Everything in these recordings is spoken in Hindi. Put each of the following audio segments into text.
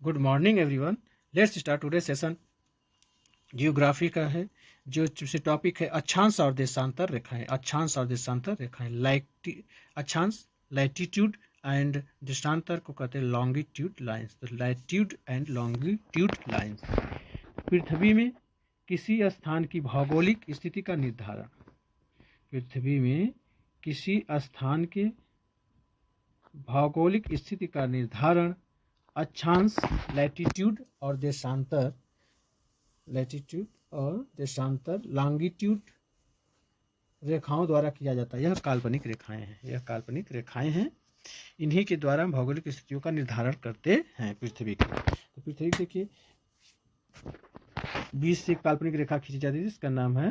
Good morning everyone. Let's start today session. Geography का है, जो से टॉपिक है अक्षांश और देशांतर रेखाएं। अक्षांश और देशांतर रेखाएं, अक्षांश लैटिट्यूड एंड देशांतर को कहते हैं लॉन्गिट्यूड लाइंस। तो लैटिट्यूड एंड लॉन्गिट्यूड लाइंस पृथ्वी में किसी स्थान की भौगोलिक स्थिति का निर्धारण। पृथ्वी में किसी स्थान के भौगोलिक स्थिति का निर्धारण अक्षांश लैटिट्यूड और देशांतर लॉन्गिट्यूड रेखाओं द्वारा किया जाता है। यह काल्पनिक रेखाएं हैं। इन्हीं के द्वारा हम भौगोलिक स्थितियों का निर्धारण करते हैं पृथ्वी की। तो पृथ्वी देखिए 20 से काल्पनिक रेखा खींची जाती है, जिसका नाम है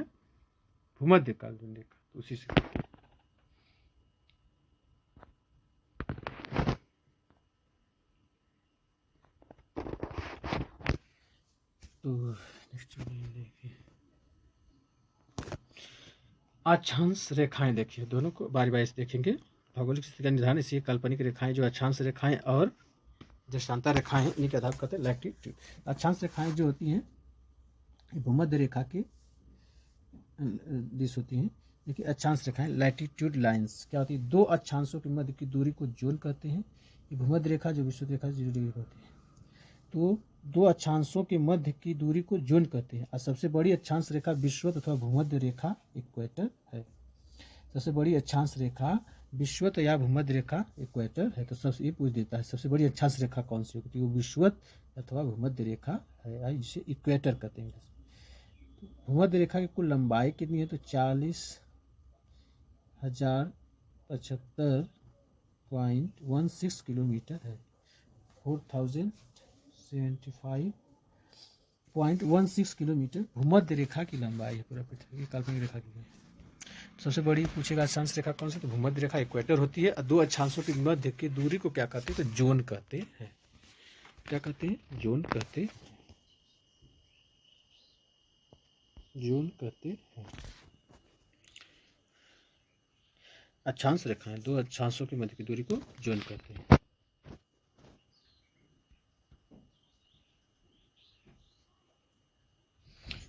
भूमध्य काल्पनिक रेखा। तो उसी से देखिए अक्षांश रेखाएं, देखिए दोनों को बारी बारी से देखेंगे। भौगोलिक स्थिति का निर्धारण इसी काल्पनिक रेखाएं, जो अक्षांश रेखाएं और देशांतर रेखाएं, इन्हीं के आधार पर कहते हैं लैटिट्यूड। अक्षांश रेखाएं जो होती हैं भूमध्य रेखा के दिश होती हैं। देखिए अक्षांश रेखाएं लैटिट्यूड लाइंस क्या होती है? दो अक्षांशों के मध्य की दूरी को जोन कहते हैं। ये भूमध्य रेखा जो विषुवत रेखा 0 डिग्री होती है, तो दो अक्षांशों के मध्य की दूरी को जोन कहते हैं। और सबसे बड़ी अक्षांश रेखा विषुवत अथवा भूमध्य रेखा इक्वेटर है। सबसे बड़ी अक्षांश रेखा विषुवत या भूमध्य रेखा इक्वेटर है। तो सबसे ये पूछ देता है सबसे बड़ी अक्षांश रेखा कौन सी होती है? वो विषुवत अथवा भूमध्य रेखा है, जिसे इक्वेटर कहते हैं। भूमध्य रेखा की कुल लंबाई कितनी है? तो 40,075.16 किलोमीटर है। 4075.16 किलोमीटर भूमध्य रेखा की लंबाई है पूरा पृथ्वी की काल्पनिक रेखा की। सबसे बड़ी पूछेगा अक्षांश रेखा कौन सी? तो भूमध्य रेखा इक्वेटर होती है। और दो अक्षांशों के मध्य की दूरी को क्या कहते हैं? तो जोन कहते हैं। क्या कहते हैं? जोन कहते हैं। अक्षांश रेखाएं दो अक्षांशों के मध्य की दूरी को जोन कहते हैं।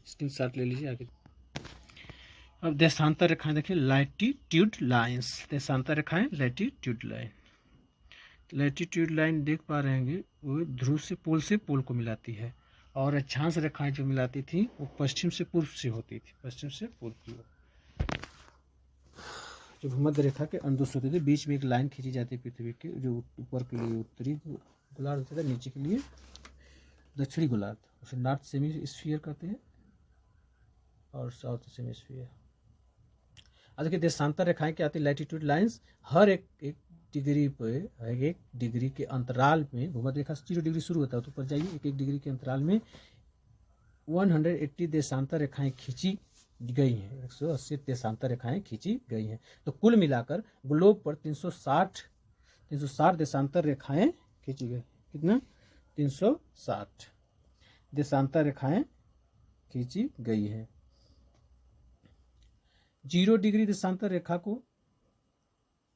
स्क्रीनशॉट ले लीजिए आगे। अब देशांतर रेखाएं देखिए लैटिट्यूड लाइंस। देशांतर रेखाएं लैटिट्यूड लाइन देख पा रहे हैं, वो ध्रुव से पोल को मिलाती है। और अक्षांश रेखाएं जो मिलाती थी वो पश्चिम से पूर्व से होती थी, पश्चिम से पूर्व की ओर। जो भूमध्य रेखा के अंदर होते थे, बीच में एक लाइन खींची जाती है पृथ्वी के, जो ऊपर के लिए उत्तरी गोलार्ध होता था, नीचे के लिए दक्षिणी गोलार्ध। उसे नॉर्थ सेमी स्फीयर कहते हैं और साउथ सेमी स्फीयर। अब देखिए देशांतर रेखाएं क्या आती है? लैटिट्यूड लाइंस हर एक डिग्री पे, एक डिग्री के अंतराल में, भूमध्य रेखा 0 डिग्री शुरू होता है तो ऊपर जाइए, एक डिग्री के अंतराल में 180 देशांतर रेखाएं खींची गई हैं। 180 देशांतर रेखाएं खींची गई हैं। तो कुल मिलाकर ग्लोब पर 360 देशांतर रेखाएं खींची गई। कितना? 360 देशांतर रेखाएं खींची गई हैं। 0 डिग्री देशांतर रेखा को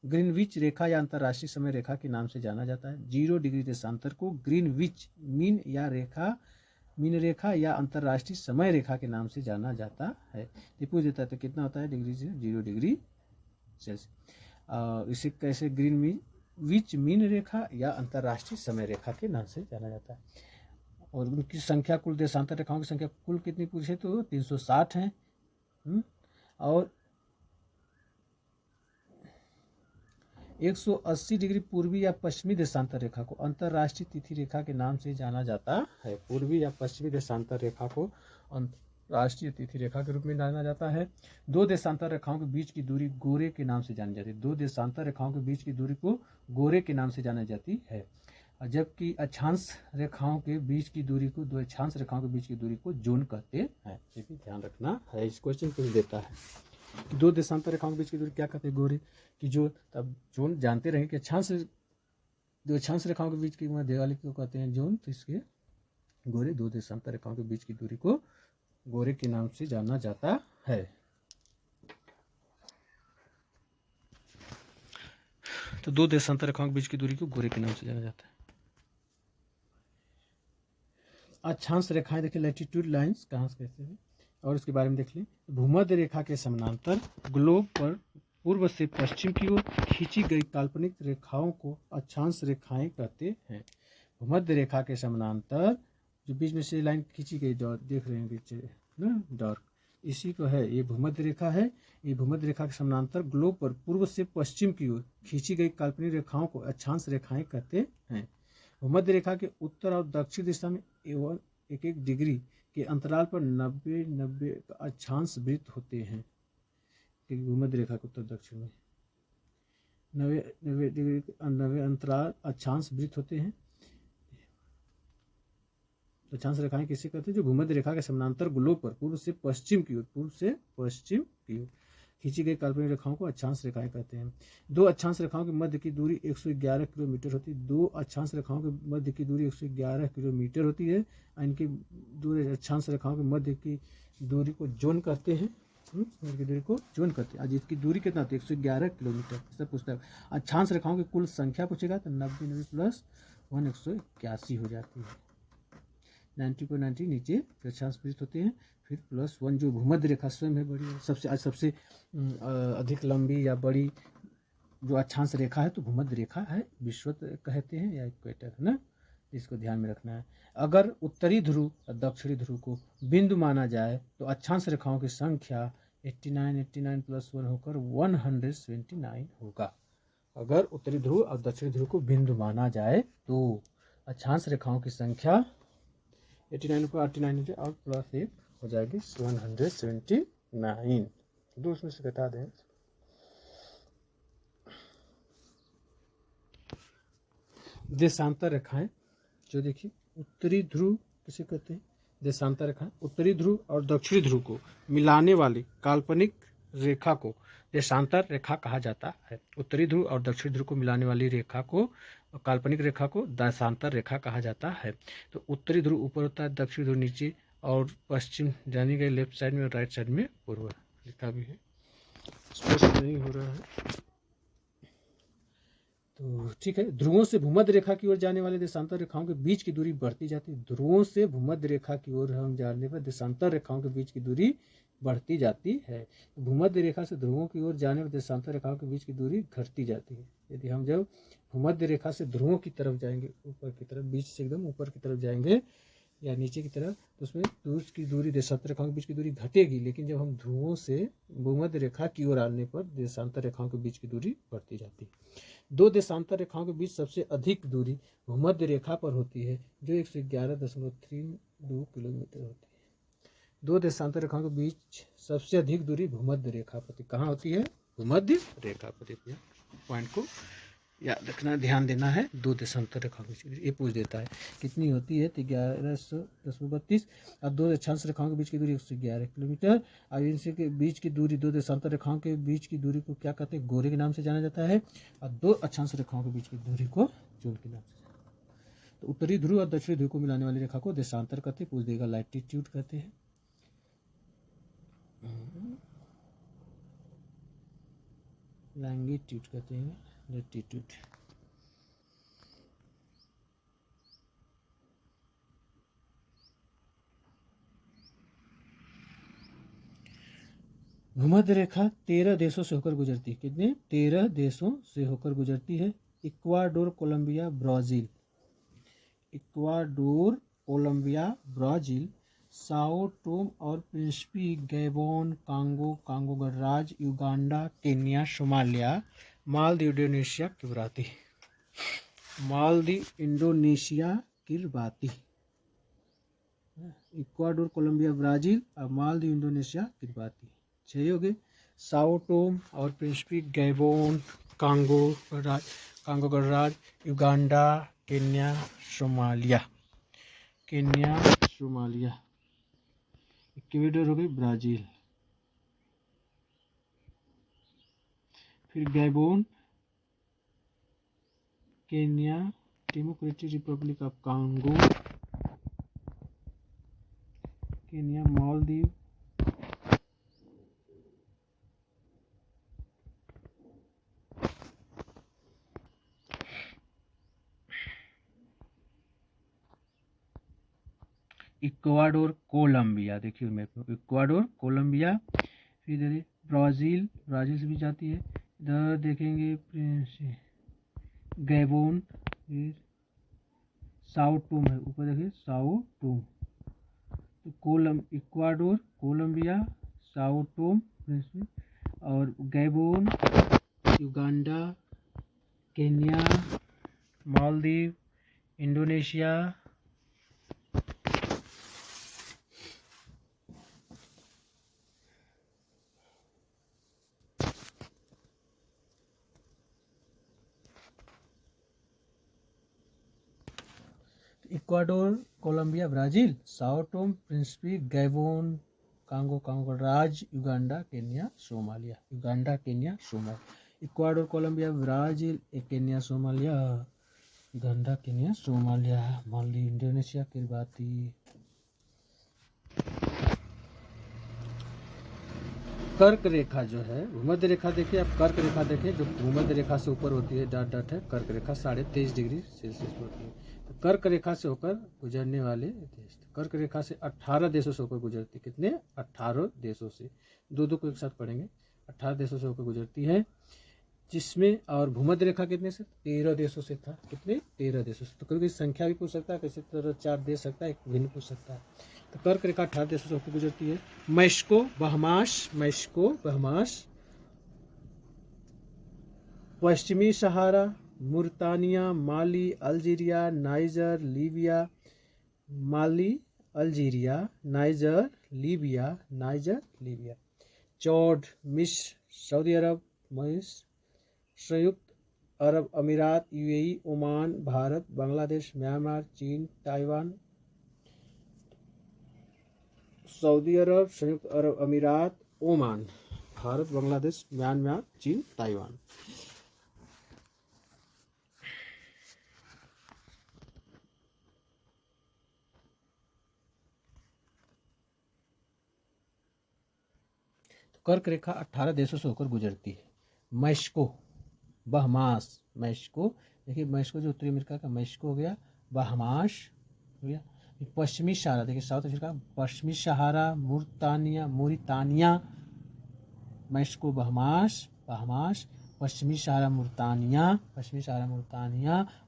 ग्रीनविच रेखा या अंतरराष्ट्रीय समय रेखा के नाम से जाना जाता है। 0 डिग्री देशांतर को ग्रीनविच मीन रेखा या अंतरराष्ट्रीय समय रेखा के नाम से जाना जाता है। ये पूछ देता है तो कितना होता है डिग्री से? 0 डिग्री सेल्सियस। इसे कैसे ग्रीनविच मीन रेखा या अंतरराष्ट्रीय समय रेखा के नाम से जाना जाता है। और उनकी संख्या, कुल देशांतर रेखाओं की संख्या कुल कितनी पूछे तो 360 है। और 180 डिग्री पूर्वी या पश्चिमी देशांतर रेखा को अंतरराष्ट्रीय तिथि रेखा के नाम से जाना जाता है। पूर्वी या पश्चिमी देशांतर रेखा को अंतरराष्ट्रीय तिथि रेखा के रूप में जाना जाता है। दो देशांतर रेखाओं के बीच की दूरी गोरे के नाम से जानी जाती है। दो देशांतर रेखाओं के बीच की दूरी को गोरे के नाम से जानी जाती है। जबकि अक्षांश रेखाओं के बीच की दूरी को, दो अक्षांश रेखाओं के बीच की दूरी को जोन कहते हैं। ये भी ध्यान रखना है, इस क्वेश्चन को देता है। दो देशांतर रेखाओं के बीच की दूरी क्या कहते हैं? गोरे की जो, तब जोन जानते रहें कि दो अक्षांश रेखाओं के बीच की मध्य वाले को कहते हैं जोन। तो इसके गोरे, दो देशांतर रेखाओं के बीच की दूरी को गोरे के नाम से जाना जाता है। तो दो देशांतर रेखाओं के बीच की दूरी को गोरे के नाम से जाना जाता है। अक्षांश रेखाएं देखिए, लैटिट्यूड लाइंस कहाँ से कहते हैं और इसके बारे में देख लें। भूमध्य रेखा के समानांतर ग्लोब पर पूर्व से पश्चिम की ओर खींची गई काल्पनिक रेखाओं को अक्षांश रेखाएं कहते हैं। भूमध्य रेखा के समानांतर जो बीच में से लाइन खींची गई, डॉट देख रहे हैं बीच ना डार्क, इसी को है, ये भूमध्य रेखा है। ये भूमध्य रेखा के समानांतर ग्लोब पर पूर्व से पश्चिम की ओर खींची गई काल्पनिक रेखाओं को अक्षांश रेखाएं कहते हैं। भूमध्य रेखा के उत्तर और दक्षिण दिशा में एवं 1-1 डिग्री के अंतराल पर 90-90 अक्षांश वृत्त होते हैं। भूमध्य रेखा के उत्तर दक्षिण में 90 डिग्री 90 अंतराल अक्षांश वृत्त होते हैं। अक्षांश रेखाएं किसे कहते हैं? जो भूमध्य रेखा के समानांतर ग्लोब पर पूर्व से पश्चिम की ओर खींची गई काल्पनिक रेखाओं को अक्षांश रेखाएं कहते हैं। दो अक्षांश रेखाओं के मध्य की दूरी 111 किलोमीटर होती है। दो अक्षांश रेखाओं के मध्य की दूरी 111 किलोमीटर होती है। इनकी दूरी अक्षांश रेखाओं के मध्य की दूरी को जोन कहते हैं। इनकी दूरी को जोन कहते हैं। आज इसकी दूरी कितना होती है? 111 किलोमीटर। इससे पूछता है अक्षांश रेखाओं की कुल संख्या पूछेगा तो 90 प्लस 1 181 हो जाती है। 90 को 90 नीचे अक्षांश वृत्त होते हैं, फिर प्लस 1 जो भूमध्य रेखा स्वयं है बड़ी, सबसे अधिक लंबी या बड़ी जो अक्षांश रेखा है तो भूमध्य रेखा है, विषुवत कहते हैं या इक्वेटर है ना, इसको ध्यान में रखना है। अगर उत्तरी ध्रुव और दक्षिणी ध्रुव को बिंदु माना जाए तो अक्षांश रेखाओं की संख्या 89 प्लस 1 होकर 179 होगा। अगर उत्तरी ध्रुव और दक्षिणी ध्रुव को बिंदु माना जाए तो अक्षांश रेखाओं की संख्या 89 को 89 और प्लस 1 हो जाएगी 179। दो उसमें से घटा दें। देशांतर रेखाएं जो देखिए, उत्तरी ध्रुव किसे कहते हैं? देशांतर रेखाएं उत्तरी ध्रुव और दक्षिणी ध्रुव को मिलाने वाली काल्पनिक रेखा को देशांतर रेखा कहा जाता है। उत्तरी ध्रुव और दक्षिणी ध्रुव को मिलाने वाली रेखा को, काल्पनिक रेखा को देशांतर रेखा कहा जाता है। तो उत्तरी ध्रुव ऊपर होता है, दक्षिणी ध्रुव नीचे, और पश्चिम जानी गई लेफ्ट साइड में और राइट साइड में पूर्व लिखा भी है, स्पष्ट नहीं हो रहा है तो ठीक है। ध्रुवों से भूमध्य रेखा की ओर जाने वाले देशांतर रेखाओं के बीच की दूरी बढ़ती जाती है। ध्रुवों से भूमध्य रेखा की ओर हम जाने पर देशांतर रेखाओं के बीच की दूरी बढ़ती जाती है। भूमध्य रेखा से ध्रुवों की ओर जाने पर देशांतर रेखाओं के बीच की दूरी घटती जाती है। यदि हम जब भूमध्य रेखा से ध्रुवों की तरफ जाएंगे, ऊपर की तरफ, बीच से एकदम ऊपर की तरफ जाएंगे या नीचे की तरफ, तो उसमें दूर की दूरी देशांतर रेखाओं के बीच की दूरी घटेगी। लेकिन जब हम ध्रुवों से भूमध्य रेखा की ओर आने पर देशांतर रेखाओं के बीच की दूरी बढ़ती जाती है। दो देशांतर रेखाओं के बीच सबसे अधिक दूरी भूमध्य रेखा पर होती है जो 111.32 किलोमीटर होती है। दो देशांतर रेखाओं के बीच सबसे अधिक दूरी भूमध्य रेखा पर कहाँ होती है? भूमध्य रेखा पर। पॉइंट को याद रखना, ध्यान देना है। दो देशांतर रेखाओं के बीच ये पूछ देता है कितनी होती है तो 1132। अब दो अक्षांश रेखाओं के बीच की दूरी 111 किलोमीटर। अब इनसे के बीच की दूरी, दो देशांतर रेखाओं के बीच की दूरी को क्या कहते हैं? गोरे के नाम से जाना जाता है। और दो अक्षांश रेखाओं के बीच की दूरी को जोन के नाम से। तो उत्तरी ध्रुव और दक्षिणी ध्रुव को मिलाने वाली रेखा को देशांतर कहते हैं। पूछ देगा लैटिट्यूड कहते हैं। लैंगिट्यूड कहते हैं, लैटिट्यूड। भूमध्य रेखा 13 देशों से होकर गुजरती है। कितने? 13 देशों से होकर गुजरती है। Ecuador, Colombia, Brazil, Ecuador, Colombia, Brazil, Sao Tome और प्रिंसिपी, गैबोन, कांगो गणराज्य, Uganda, Kenya, Somalia, Maldives, Indonesia, Kiribati. Maldives, Indonesia, Kiribati. Ecuador, Colombia, Brazil और मालदीव, इंडोनेशिया, किरबाती। 6 हो गए। साओ टोम और प्रिंसिपी, गैबोन, कांगो गणराज्य, युगांडा, केन्या, सोमालिया। इक्वाडोर हो गई, ब्राजील, फिर Gabon, Kenya, democratic republic of Congo, Kenya, Maldives, Ecuador, Colombia, देखिए मैप में इक्वाडोर, कोलंबिया, फिर इधर ब्राज़ील, ब्राज़ील से भी जाती है। इधर देखेंगे गैबोन, फिर साओ टोम है, ऊपर देखिए साओ टोम। तो इक्वाडोर, कोलंबिया, साओ टोम और Gabon, Uganda, Kenya, Maldives, Indonesia, Ecuador, Colombia, Brazil, Sao Tome, Principe, Gabon, Congo राज्य, Uganda, Kenya, Somalia, Uganda, Kenya, Somalia, Ecuador, Colombia, Brazil, Kenya, Somalia, Uganda, Kenya, Somalia, Maldives, Indonesia, Kiribati. कर्क रेखा जो है, भूमध्य रेखा देखिए, आप कर्क रेखा देखिए, जो भूमध्य रेखा से ऊपर होती है, डॉट डॉट है, कर्क रेखा 23.5 डिग्री सेल्सियस पर होती है। तो कर्क रेखा से होकर गुजरने वाले देश, कर्क रेखा से 18 देशों से होकर गुजरती, कितने 18 देशों से, दो को एक साथ पढ़ेंगे, 18 देशों से होकर गुजरती है, जिसमें और भूमध्य रेखा कितने से 13 देशों से था, कितने 13 देशों से। तो कभी संख्या भी पूछ सकता है, किसी तरह 4 दे सकता है, एक भिन्न पूछ सकता है। तो कर्क रेखा 18 देशों से होकर गुजरती है। मैक्सिको, बहमास, पश्चिमी सहारा, मुर्तानिया, माली, अल्जीरिया, नाइजर, लीबिया, माली, अल्जीरिया, नाइजर, लीबिया, चौड, मिस्र, सऊदी अरब, मिस्र, संयुक्त अरब अमीरात, UAE, Oman, Bharat, Bangladesh, Myanmar, चीन, ताइवान, सऊदी अरब, संयुक्त अरब अमीरात, ओमान, भारत, बांग्लादेश, म्यांमार, चीन, ताइवान। कर्क रेखा 18 देशों से होकर गुजरती है। मैक्सिको, बहमास, मैक्सिको, देखिए मैक्सिको जो उत्तरी अमेरिका का मैक्सिको हो गया, बहमास हो गया। पश्चिमी सहारा, देखिए साउथ अफ्रीका, पश्चिमी सहारा, मोरितानिया, मैक्सिको, बहमास, पश्चिमी सहारा, मुर्तानिया,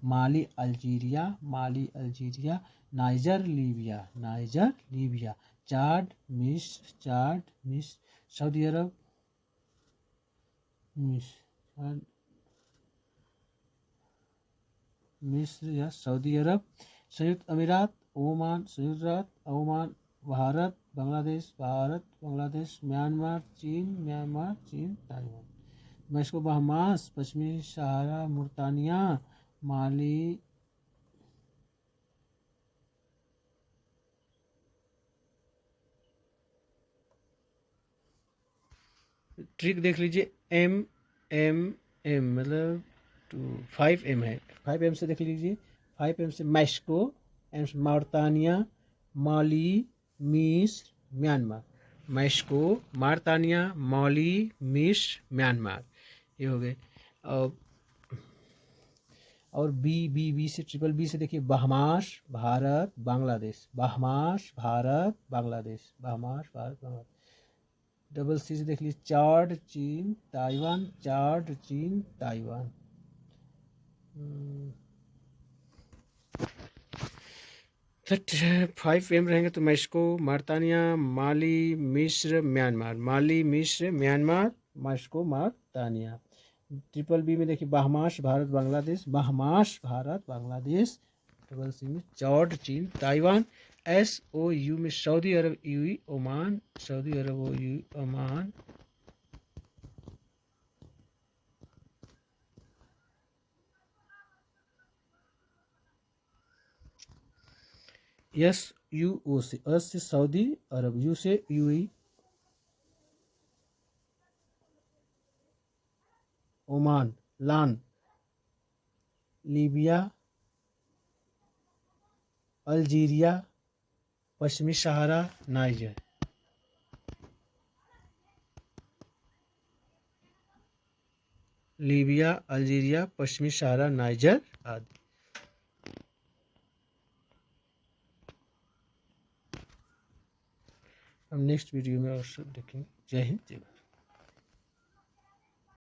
माली, अल्जीरिया, नाइजर, लीबिया, चाड, मिस्र, सऊदी अरब, मिस्र या सऊदी अरब, संयुक्त अमीरात, ओमान, भारत, बांग्लादेश, म्यांमार, चीन, ताइवान। मैक्सिको, बहमास, पश्चिमी सहारा, मुर्तानिया, माली, ट्रिक देख लीजिए, एम मतलब 5M है, 5M से देख लीजिए, 5M से मैक्सिको, एम से मॉरिटानिया, माली, मिस्र, म्यांमार, मैक्सिको, मॉरिटानिया, माली, मिस्र, म्यांमार, ये हो गए। और बी से ट्रिपल बी से देखिए, Bahamas, Bharat, Bangladesh, double C से देख लीजिए, चाड, चीन, ताइवान, 5M रहेंगे तो मैक्सिको, मॉरिटानिया, माली, मिस्र, Myanmar, Mexico, Mauritania. Triple B में देखिए, Bahamas, Bharat, Bangladesh, double C में चाड, चीन, ताइवान, SOU में Saudi Arab, UAE, Oman, SUO से, एस से सऊदी अरब, यू से यूएई, ओमान, लान, लीबिया, अल्जीरिया, पश्चिमी सहारा, नाइजर। लीबिया, अल्जीरिया, पश्चिमी सहारा, नाइजर आदि। हम नेक्स्ट वीडियो में और सब देखेंगे। जय हिंद, जय भारत।